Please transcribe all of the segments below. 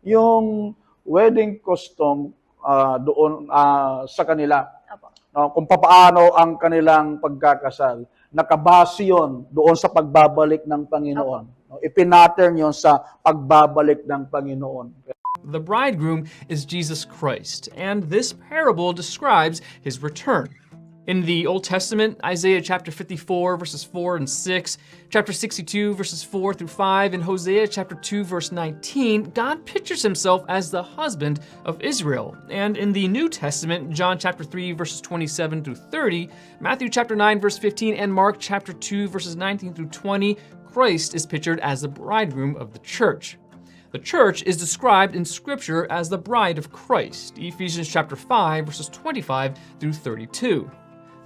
yung wedding custom doon sa kanila. Opo. Kung papaano ang kanilang pagkakasal. Nakabase yun doon sa pagbabalik ng Panginoon. Ipinattern yun sa pagbabalik ng Panginoon. The bridegroom is Jesus Christ, and this parable describes his return. In the Old Testament, Isaiah chapter 54, verses 4 and 6, chapter 62, verses 4 through 5, and Hosea chapter 2, verse 19, God pictures himself as the husband of Israel. And in the New Testament, John chapter 3, verses 27 through 30, Matthew chapter 9, verse 15, and Mark chapter 2, verses 19 through 20, Christ is pictured as the bridegroom of the church. The church is described in Scripture as the bride of Christ, Ephesians chapter 5, verses 25 through 32.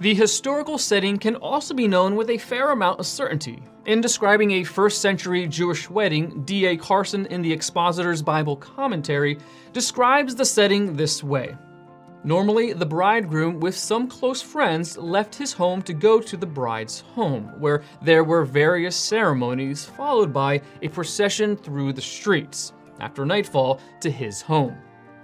The historical setting can also be known with a fair amount of certainty. In describing a first-century Jewish wedding, D.A. Carson in the Expositor's Bible Commentary describes the setting this way. Normally, the bridegroom with some close friends left his home to go to the bride's home, where there were various ceremonies followed by a procession through the streets, after nightfall to his home.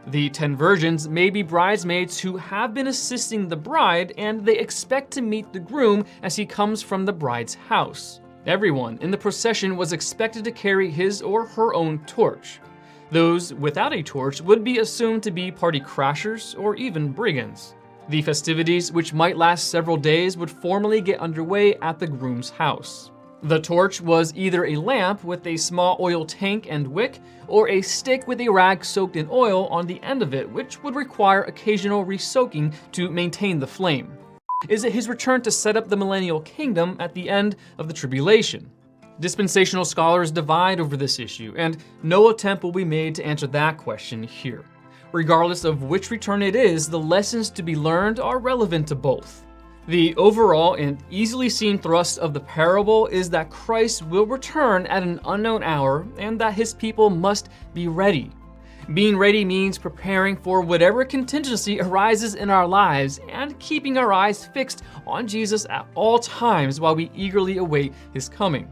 The 10 virgins may be bridesmaids who have been assisting the bride, and they expect to meet the groom as he comes from the bride's house. Everyone in the procession was expected to carry his or her own torch. Those without a torch would be assumed to be party crashers or even brigands. The festivities, which might last several days, would formally get underway at the groom's house. The torch was either a lamp with a small oil tank and wick, or a stick with a rag soaked in oil on the end of it, which would require occasional resoaking to maintain the flame. Is it his return to set up the millennial kingdom at the end of the tribulation? Dispensational scholars divide over this issue, and no attempt will be made to answer that question here. Regardless of which return it is, the lessons to be learned are relevant to both. The overall and easily seen thrust of the parable is that Christ will return at an unknown hour and that his people must be ready. Being ready means preparing for whatever contingency arises in our lives and keeping our eyes fixed on Jesus at all times while we eagerly await his coming.